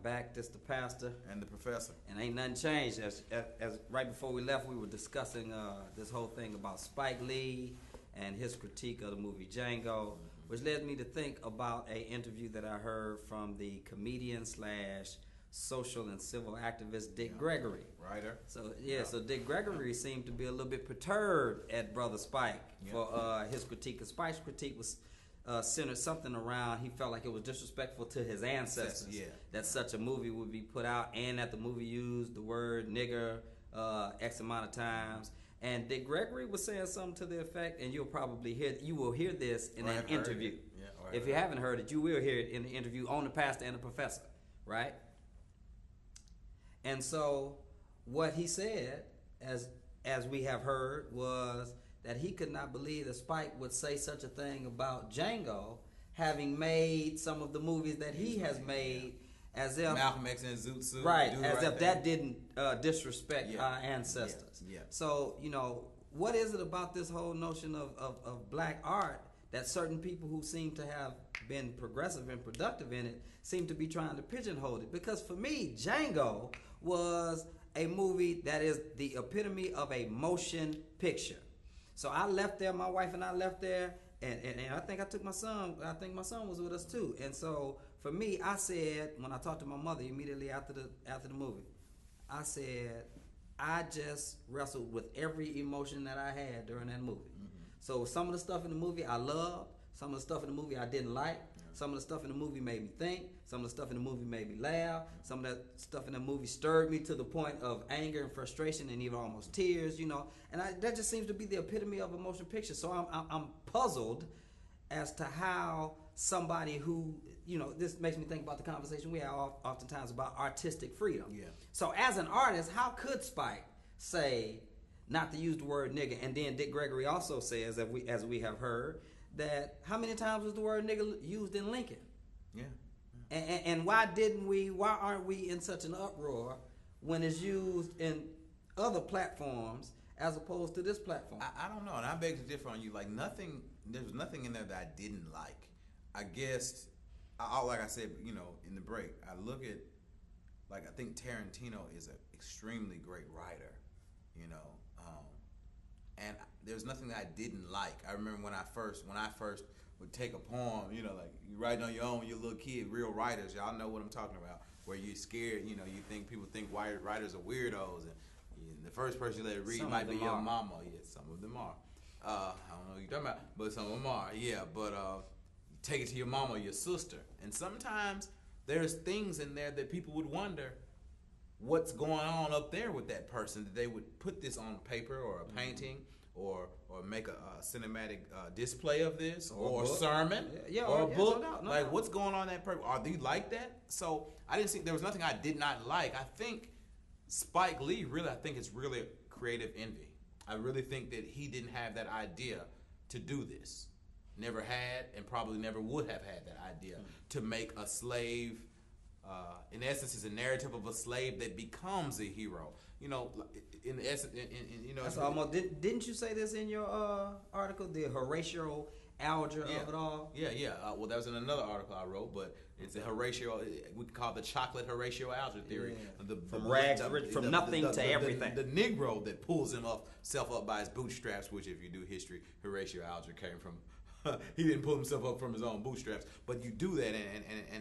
Back, this the pastor, and the professor. and ain't nothing changed. As right before we left, we were discussing this whole thing about Spike Lee and his critique of the movie Django, which led me to think about a interview that I heard from the comedian slash social and civil activist Dick Gregory. Writer. So Dick Gregory seemed to be a little bit perturbed at Brother Spike for his critique. Because Spike's critique was centered something around, he felt like it was disrespectful to his ancestors that such a movie would be put out, and that the movie used the word nigger X amount of times. And Dick Gregory was saying something to the effect, and you will hear this in an interview. If you haven't heard it, you will hear it in the interview on the pastor and the professor, right? And so what he said, as we have heard, was that he could not believe that Spike would say such a thing about Django, having made some of the movies that he has made, as if Malcolm X and Zoot Suit, as if that didn't disrespect our ancestors. So, what is it about this whole notion of black art that certain people who seem to have been progressive and productive in it seem to be trying to pigeonhole it? Because for me, Django was a movie that is the epitome of a motion picture. So I left there, my wife and I left there, and I think I took my son. I think my son was with us too. And so for me, I said, when I talked to my mother immediately after the movie, I said, I just wrestled with every emotion that I had during that movie. So some of the stuff in the movie I loved, some of the stuff in the movie I didn't like. Some of the stuff in the movie made me think. Some of the stuff in the movie made me laugh. Some of that stuff in the movie stirred me to the point of anger and frustration and even almost tears, And that just seems to be the epitome of a motion picture. So I'm puzzled as to how somebody who, this makes me think about the conversation we have oftentimes about artistic freedom. So as an artist, how could Spike say not to use the word nigga? And then Dick Gregory also says, as we have heard, that how many times was the word nigga used in Lincoln? And why aren't we in such an uproar when it's used in other platforms as opposed to this platform? I don't know, and I beg to differ on you. There was nothing in there that I didn't like. I guess, like I said, in the break, I look at, I think Tarantino is an extremely great writer, and there's nothing that I didn't like. I remember when I first would take a poem, you writing on your own when you're a little kid. Real writers, y'all know what I'm talking about. Where you're scared, you think people think writers are weirdos, and the first person you let it read might be your mama. Yeah, some of them are. I don't know what you're talking about, but some of them are. Yeah, but take it to your mama or your sister, and sometimes there's things in there that people would wonder what's going on up there with that person, that they would put this on paper or a painting or make a cinematic display of this or a sermon or a book. No. What's going on in that person? Are they like that? So I didn't see, there was nothing I did not like. I think Spike Lee it's really creative envy. I really think that he didn't have that idea to do this. Never had, and probably never would have had that idea to make a slave. In essence, is a narrative of a slave that becomes a hero. In essence, that's almost. Didn't you say this in your article? The Horatio algebra of it all. Well, that was in another article I wrote, but it's a Horatio. We can call it the chocolate Horatio algebra theory. From nothing to everything. The Negro that pulls himself up by his bootstraps. Which, if you do history, Horatio algebra came from. He didn't pull himself up from his own bootstraps, but you do that,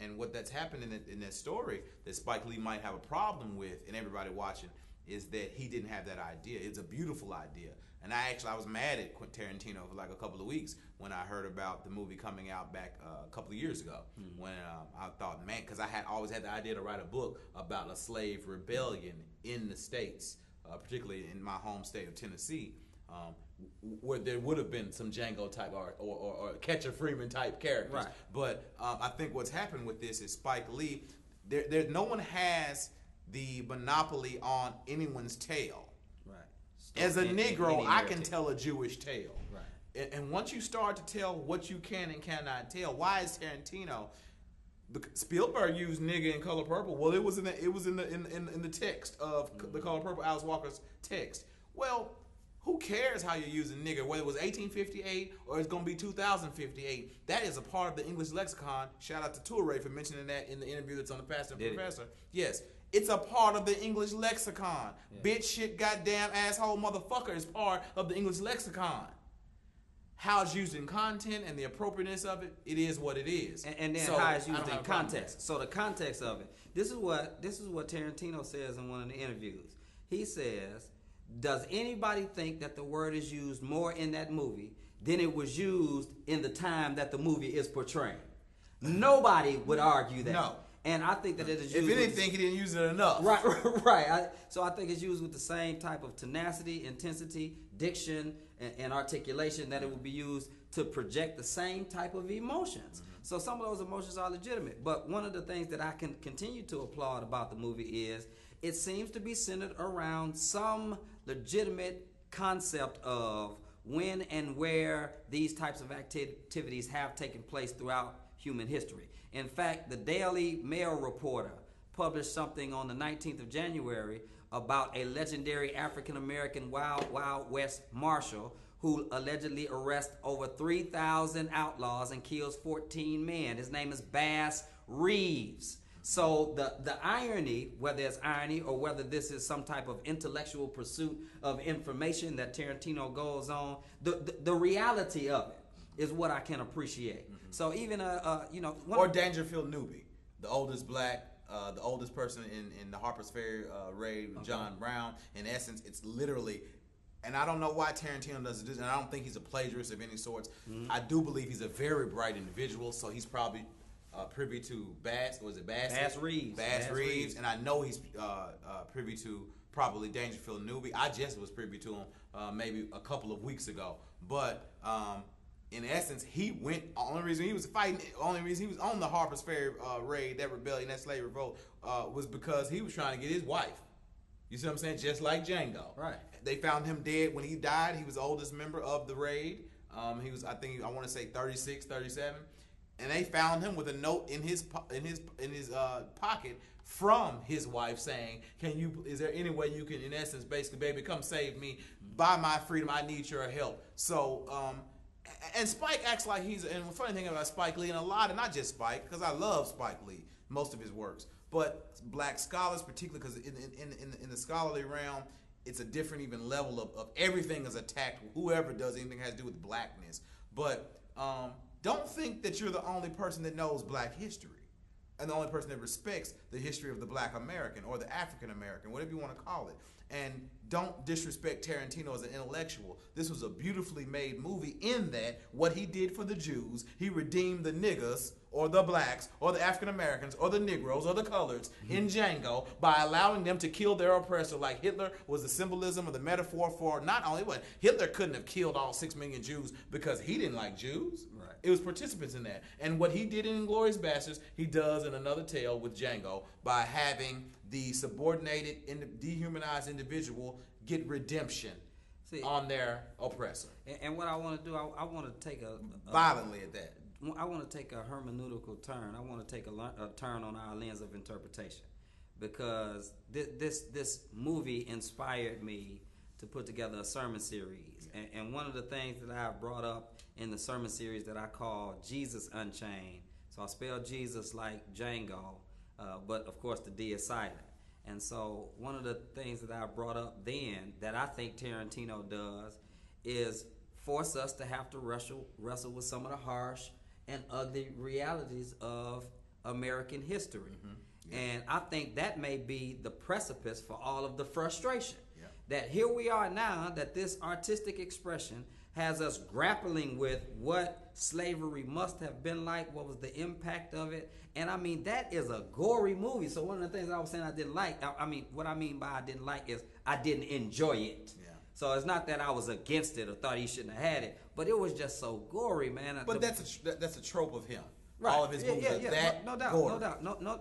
and what that's happened in that story that Spike Lee might have a problem with, and everybody watching, is that he didn't have that idea. It's a beautiful idea, and I was mad at Quentin Tarantino for a couple of weeks when I heard about the movie coming out back a couple of years ago. When I thought, man, because I had always had the idea to write a book about a slave rebellion in the States, particularly in my home state of Tennessee. Where there would have been some Django type art or Catcher Freeman type characters. Right. But I think what's happened with this is Spike Lee, no one has the monopoly on anyone's tale. Right. As a Negro, I can tell a Jewish tale. Right. And once you start to tell what you can and cannot tell, why is Tarantino? Spielberg used nigga in Color Purple. Well, it was in the text of The Color Purple, Alice Walker's text. Well, Who cares how you're using nigger, whether it was 1858 or it's going to be 2058? That is a part of the English lexicon. Shout out to Toure for mentioning that in the interview that's on the Pastor and Professor. Yes, it's a part of the English lexicon. Yeah. Bitch, shit, goddamn, asshole, motherfucker is part of the English lexicon. How it's used in content and the appropriateness of it, it is what it is. And then how it's used in context. So the context of it. This is what Tarantino says in one of the interviews. He says, does anybody think that the word is used more in that movie than it was used in the time that the movie is portraying? Nobody would argue that. No. And I think that it is used. If anything, he didn't use it enough. Right, right. So I think it's used with the same type of tenacity, intensity, diction, and articulation that it would be used to project the same type of emotions. Mm-hmm. So some of those emotions are legitimate. But one of the things that I can continue to applaud about the movie is it seems to be centered around some legitimate concept of when and where these types of activities have taken place throughout human history. In fact, the Daily Mail reporter published something on the 19th of January about a legendary African-American Wild West marshal who allegedly arrests over 3,000 outlaws and kills 14 men. His name is Bass Reeves. So the irony, whether it's irony or whether this is some type of intellectual pursuit of information that Tarantino goes on, the reality of it is what I can appreciate. Mm-hmm. So even or Dangerfield Newby, the oldest black, the oldest person in the Harper's Ferry raid with John Brown. In essence, it's literally. And I don't know why Tarantino does this, and I don't think he's a plagiarist of any sorts. Mm-hmm. I do believe he's a very bright individual, so he's probably privy to Bass Reeves. Bass Reeves, and I know he's privy to probably Dangerfield Newby. I just was privy to him maybe a couple of weeks ago. But in essence, he went. Only reason he was fighting, only reason he was on the Harper's Ferry raid, that rebellion, that slave revolt, was because he was trying to get his wife. You see what I'm saying? Just like Django. Right. They found him dead when he died. He was the oldest member of the raid. He was, I want to say 36, 37. And they found him with a note in his pocket from his wife saying, is there any way you can, in essence, basically, baby, come save me, buy my freedom, I need your help. So, and Spike acts like and the funny thing about Spike Lee, and a lot, and not just Spike, because I love Spike Lee, most of his works, but black scholars, particularly because in the scholarly realm, it's a different even level of everything is attacked, whoever does anything has to do with blackness. But don't think that you're the only person that knows black history and the only person that respects the history of the black American or the African American, whatever you want to call it. And don't disrespect Tarantino as an intellectual. This was a beautifully made movie in that what he did for the Jews, he redeemed the niggas or the blacks or the African Americans or the Negroes or the coloreds in Django by allowing them to kill their oppressor. Like Hitler was the symbolism or the metaphor for not only what Hitler couldn't have killed all 6 million Jews because he didn't like Jews. Right. It was participants in that. And what he did in Inglourious Basterds, he does in Another Tale with Django by having the subordinated, dehumanized individual get redemption on their oppressor. And what I want to do, I want to take violently at that. I want to take a hermeneutical turn. I want to take a turn on our lens of interpretation, because this movie inspired me to put together a sermon series. And one of the things that I brought up in the sermon series that I call Jesus Unchained. So I spell Jesus like Django, but of course the D is silent. And so one of the things that I brought up then that I think Tarantino does is force us to have to wrestle with some of the harsh and ugly realities of American history. Mm-hmm. Yeah. And I think that may be the precipice for all of the frustration. Yeah. That here we are now, that this artistic expression has us grappling with what slavery must have been like, what was the impact of it. And I mean, that is a gory movie. So one of the things I was saying I didn't like, what I mean by I didn't like is I didn't enjoy it. Yeah. So it's not that I was against it or thought he shouldn't have had it, but it was just so gory, man. But that's a trope of him. Right. All of his movies are that no doubt, gory.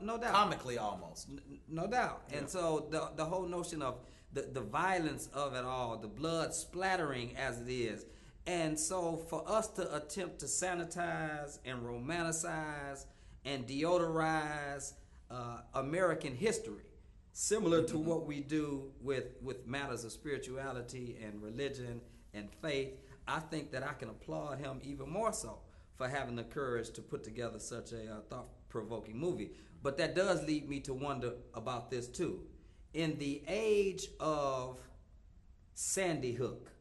No doubt. Comically almost. No doubt. Yeah. And so the whole notion of the violence of it all, the blood splattering as it is. And so for us to attempt to sanitize and romanticize and deodorize American history similar to what we do with matters of spirituality and religion and faith, I think that I can applaud him even more so for having the courage to put together such a thought-provoking movie. But that does lead me to wonder about this too. In the age of Sandy Hook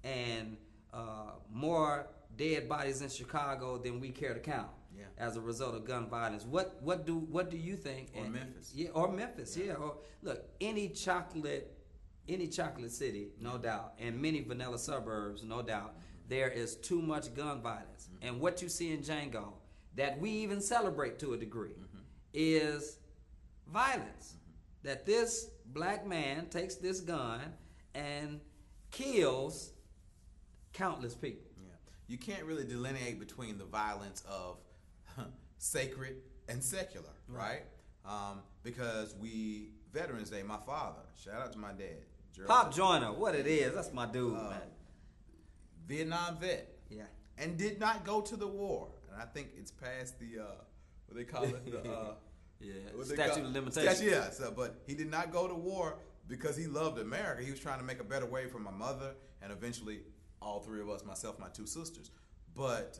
and more dead bodies in Chicago than we care to count as a result of gun violence, what do you think? Or Memphis. Yeah, or Memphis, yeah. Or look, any chocolate city, no doubt, and many vanilla suburbs, no doubt, there is too much gun violence. And what you see in Django, that we even celebrate to a degree, is violence. That this black man takes this gun and kills countless people. Yeah. You can't really delineate between the violence of sacred and secular, right? Because Veterans Day, my father, shout out to my dad, Gerald, Pop Joyner, what it is, that's my dude, man. Vietnam vet. Yeah. And did not go to the war. And I think it's past the, what they call it? Statute of limitations. But he did not go to war because he loved America. He was trying to make a better way for my mother and eventually all three of us, myself, my two sisters. But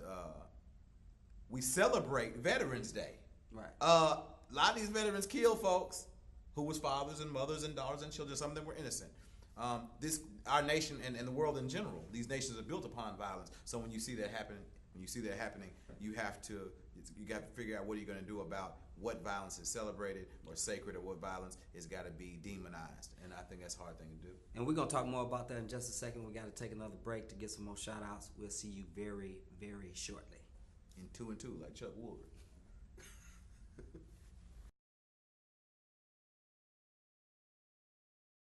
we celebrate Veterans Day. Right. A lot of these veterans killed folks who was fathers and mothers and daughters and children. Some of them were innocent. Our nation and the world in general, these nations are built upon violence. So when you see that happening, you have to figure out what you're going to do about what violence is celebrated or sacred, or what violence has got to be demonized. And I think that's a hard thing to do. And we're going to talk more about that in just a second. We got to take another break to get some more shout outs. We'll see you very, very shortly. In 2 and 2, like Chuck Woolridge.